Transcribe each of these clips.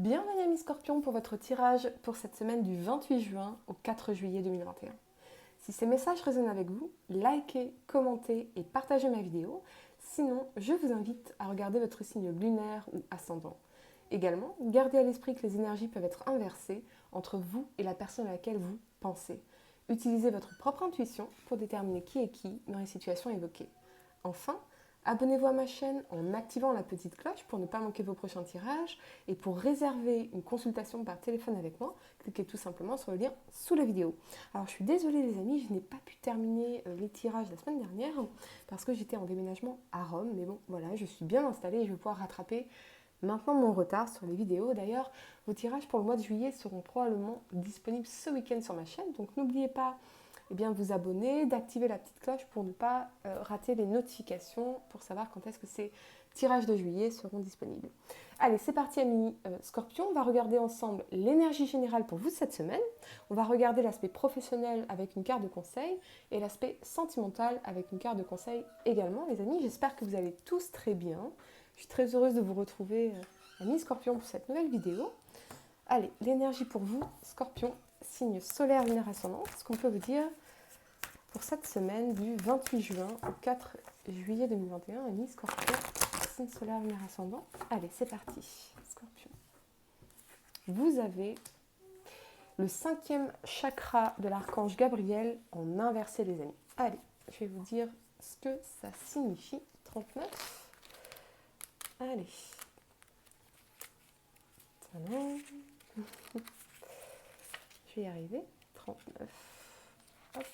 Bienvenue amis Scorpions pour votre tirage pour cette semaine du 28 juin au 4 juillet 2021. Si ces messages résonnent avec vous, likez, commentez et partagez ma vidéo. Sinon, je vous invite à regarder votre signe lunaire ou ascendant. Également, gardez à l'esprit que les énergies peuvent être inversées entre vous et la personne à laquelle vous pensez. Utilisez votre propre intuition pour déterminer qui est qui dans les situations évoquées. Enfin, abonnez-vous à ma chaîne en activant la petite cloche pour ne pas manquer vos prochains tirages. Et pour réserver une consultation par téléphone avec moi, cliquez tout simplement sur le lien sous la vidéo. Alors je suis désolée les amis, je n'ai pas pu terminer les tirages la semaine dernière parce que j'étais en déménagement à Rome. Mais bon, voilà, je suis bien installée et je vais pouvoir rattraper maintenant mon retard sur les vidéos. D'ailleurs, vos tirages pour le mois de juillet seront probablement disponibles ce week-end sur ma chaîne. Donc n'oubliez pas de vous abonner, d'activer la petite cloche pour ne pas rater les notifications pour savoir quand est-ce que ces tirages de juillet seront disponibles. Allez, c'est parti amis Scorpion, on va regarder ensemble l'énergie générale pour vous cette semaine. On va regarder l'aspect professionnel avec une carte de conseil et l'aspect sentimental avec une carte de conseil également. Les amis, j'espère que vous allez tous très bien. Je suis très heureuse de vous retrouver amis Scorpion pour cette nouvelle vidéo. Allez, l'énergie pour vous, Scorpion, signe solaire, lunaire, ascendant. Ce qu'on peut vous dire pour cette semaine du 28 juin au 4 juillet 2021, amis Scorpion, signe solaire, lunaire, ascendant. Allez, c'est parti, Scorpion. Vous avez le 5e chakra de l'archange Gabriel en inversé, les amis. Allez, je vais vous dire ce que ça signifie. 39. Allez. Je vais y arriver. 39. Hop.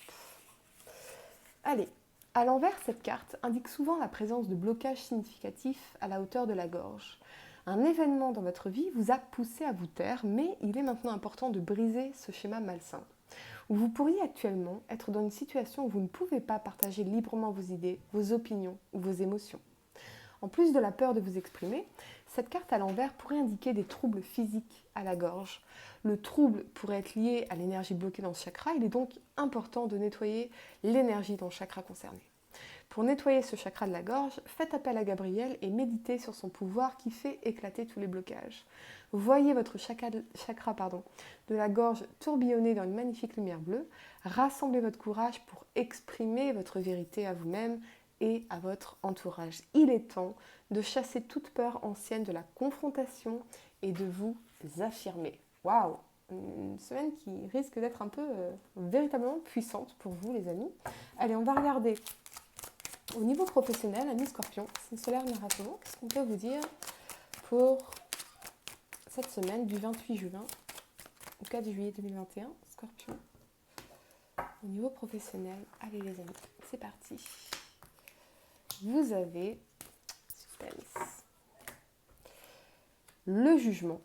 Allez, à l'envers, cette carte indique souvent la présence de blocages significatifs à la hauteur de la gorge. Un événement dans votre vie vous a poussé à vous taire, mais il est maintenant important de briser ce schéma malsain. Vous pourriez actuellement être dans une situation où vous ne pouvez pas partager librement vos idées, vos opinions ou vos émotions. En plus de la peur de vous exprimer, cette carte à l'envers pourrait indiquer des troubles physiques à la gorge. Le trouble pourrait être lié à l'énergie bloquée dans ce chakra. Il est donc important de nettoyer l'énergie dans le chakra concerné. Pour nettoyer ce chakra de la gorge, faites appel à Gabriel et méditez sur son pouvoir qui fait éclater tous les blocages. Voyez votre chakra de la gorge tourbillonner dans une magnifique lumière bleue. Rassemblez votre courage pour exprimer votre vérité à vous-même et à votre entourage. Il est temps de chasser toute peur ancienne de la confrontation et de vous affirmer. Waouh! Une semaine qui risque d'être un peu véritablement puissante pour vous les amis. Allez, on va regarder au niveau professionnel, amis Scorpion, signe solaire marathon. Qu'est-ce qu'on peut vous dire pour cette semaine du 28 juin au 4 juillet 2021, Scorpion? Au niveau professionnel, allez les amis, c'est parti. Vous avez suspense, le jugement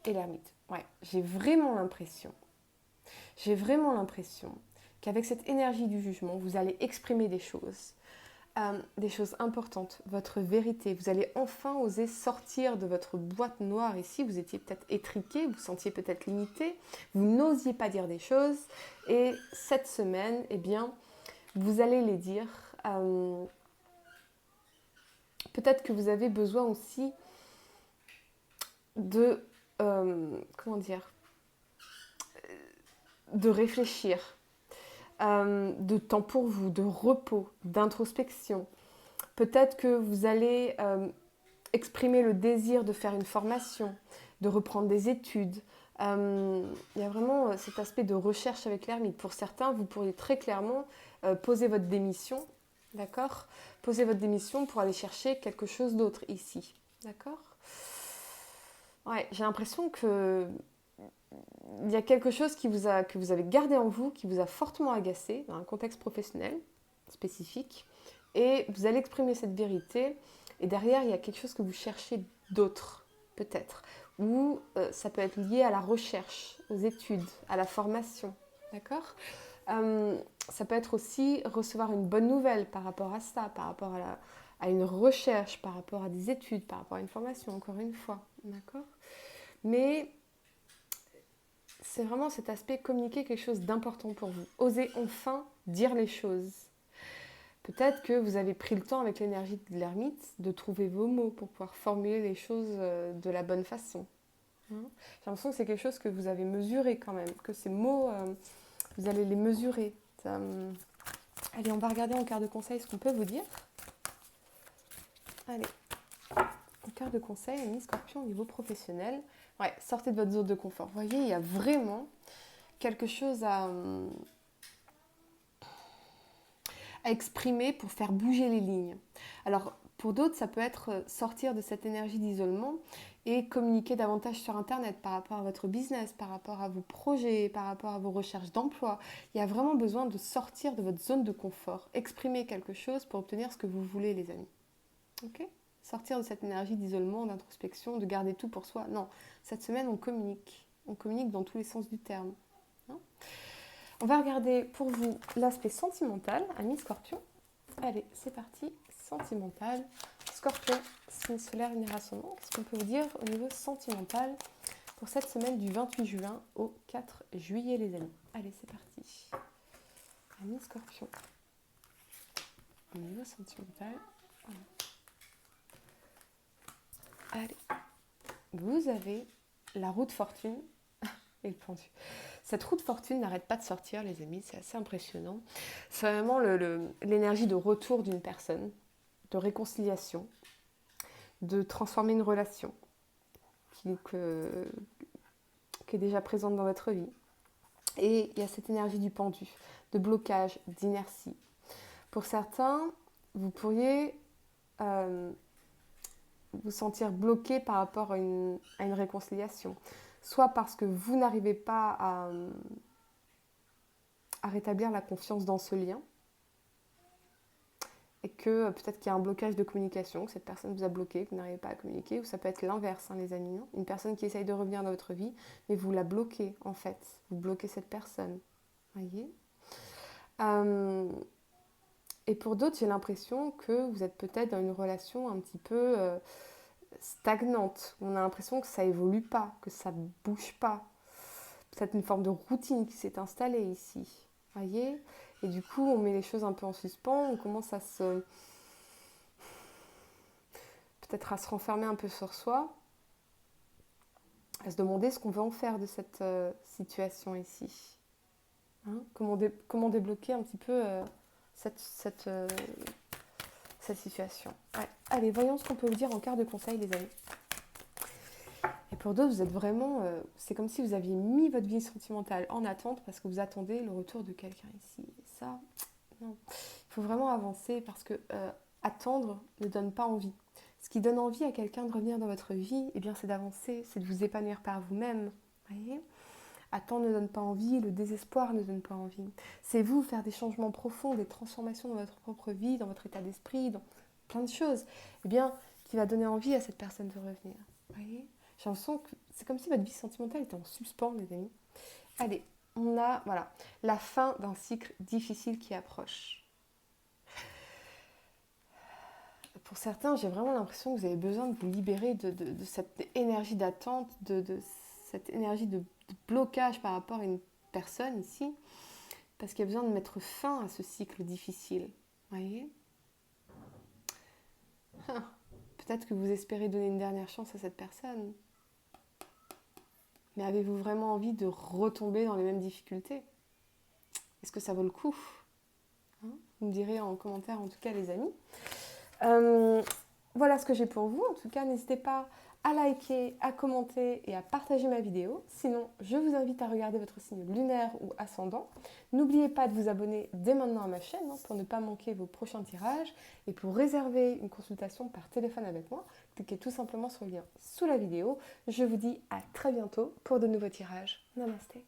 et l'ermite. Ouais, j'ai vraiment l'impression qu'avec cette énergie du jugement, vous allez exprimer des choses importantes, votre vérité. Vous allez enfin oser sortir de votre boîte noire ici. Vous étiez peut-être étriqué, vous sentiez peut-être limité, vous n'osiez pas dire des choses. Et cette semaine, vous allez les dire. Peut-être que vous avez besoin aussi de, de réfléchir, de temps pour vous, de repos, d'introspection. Peut-être que vous allez exprimer le désir de faire une formation, de reprendre des études. Il y a vraiment cet aspect de recherche avec l'ermite. Pour certains, vous pourriez très clairement poser votre démission, d'accord ? Poser votre démission pour aller chercher quelque chose d'autre ici, d'accord ? Ouais, j'ai l'impression que il y a quelque chose que vous avez gardé en vous, qui vous a fortement agacé dans un contexte professionnel spécifique, et vous allez exprimer cette vérité, et derrière, il y a quelque chose que vous cherchez d'autre, peut-être, ou ça peut être lié à la recherche, aux études, à la formation, d'accord ? Ça peut être aussi recevoir une bonne nouvelle par rapport à ça, par rapport à une recherche, par rapport à des études, par rapport à une formation, encore une fois, d'accord ? Mais c'est vraiment cet aspect communiquer quelque chose d'important pour vous. Osez enfin dire les choses. Peut-être que vous avez pris le temps avec l'énergie de l'ermite de trouver vos mots pour pouvoir formuler les choses de la bonne façon. Hein. J'ai l'impression que c'est quelque chose que vous avez mesuré quand même, que ces mots, vous allez les mesurer. Allez, on va regarder en carte de conseil ce qu'on peut vous dire. Allez, en carte de conseil, Amis Scorpion au niveau professionnel. Ouais, sortez de votre zone de confort. Vous voyez, il y a vraiment quelque chose à exprimer pour faire bouger les lignes. Alors, pour d'autres, ça peut être sortir de cette énergie d'isolement et communiquer davantage sur Internet par rapport à votre business, par rapport à vos projets, par rapport à vos recherches d'emploi. Il y a vraiment besoin de sortir de votre zone de confort, exprimer quelque chose pour obtenir ce que vous voulez, les amis. Ok ? Sortir de cette énergie d'isolement, d'introspection, de garder tout pour soi. Non, cette semaine, on communique. On communique dans tous les sens du terme. Hein ? On va regarder pour vous l'aspect sentimental, amis Scorpion. Allez, c'est parti. Sentimental. Scorpion, signe solaire, lunaire ascendant. Qu'est-ce qu'on peut vous dire au niveau sentimental pour cette semaine du 28 juin au 4 juillet, les amis? Allez, c'est parti. Amis Scorpion. Au niveau sentimental. Allez. Vous avez la roue de fortune et le pendu. Cette roue de fortune n'arrête pas de sortir, les amis, c'est assez impressionnant. C'est vraiment l'énergie de retour d'une personne, de réconciliation, de transformer une relation qui est déjà présente dans votre vie. Et il y a cette énergie du pendu, de blocage, d'inertie. Pour certains, vous pourriez vous sentir bloqué par rapport à une réconciliation. Soit parce que vous n'arrivez pas à rétablir la confiance dans ce lien, et que peut-être qu'il y a un blocage de communication, que cette personne vous a bloqué, que vous n'arrivez pas à communiquer, ou ça peut être l'inverse, hein, les amis. Hein. Une personne qui essaye de revenir dans votre vie, mais vous la bloquez en fait. Vous bloquez cette personne. Voyez ? Et pour d'autres, j'ai l'impression que vous êtes peut-être dans une relation un petit peu stagnante. On a l'impression que ça évolue pas, que ça bouge pas. Peut-être une forme de routine qui s'est installée ici. Voyez ? Et du coup, on met les choses un peu en suspens, on commence peut-être à se renfermer un peu sur soi, à se demander ce qu'on veut en faire de cette situation ici. Hein ? Comment débloquer un petit peu cette situation. Ouais. Allez, voyons ce qu'on peut vous dire en carte de conseil, les amis. Et pour d'autres, vous êtes vraiment... c'est comme si vous aviez mis votre vie sentimentale en attente parce que vous attendez le retour de quelqu'un ici. Et ça, non. Il faut vraiment avancer parce que attendre ne donne pas envie. Ce qui donne envie à quelqu'un de revenir dans votre vie, eh bien, c'est d'avancer, c'est de vous épanouir par vous-même. Voyez ? Attendre ne donne pas envie, le désespoir ne donne pas envie. C'est vous faire des changements profonds, des transformations dans votre propre vie, dans votre état d'esprit, dans plein de choses, eh bien, qui va donner envie à cette personne de revenir. Voyez ? J'ai l'impression que c'est comme si votre vie sentimentale était en suspens, les amis. Allez, on a la fin d'un cycle difficile qui approche. Pour certains, j'ai vraiment l'impression que vous avez besoin de vous libérer de cette énergie d'attente, de cette énergie de blocage par rapport à une personne ici, parce qu'il y a besoin de mettre fin à ce cycle difficile. Voyez ? Peut-être que vous espérez donner une dernière chance à cette personne. Mais avez-vous vraiment envie de retomber dans les mêmes difficultés ? Est-ce que ça vaut le coup ? Vous me direz en commentaire, en tout cas, les amis. Voilà ce que j'ai pour vous. En tout cas, n'hésitez pas à liker, à commenter et à partager ma vidéo. Sinon, je vous invite à regarder votre signe lunaire ou ascendant. N'oubliez pas de vous abonner dès maintenant à ma chaîne pour ne pas manquer vos prochains tirages. Et pour réserver une consultation par téléphone avec moi, cliquez tout simplement sur le lien sous la vidéo. Je vous dis à très bientôt pour de nouveaux tirages. Namasté.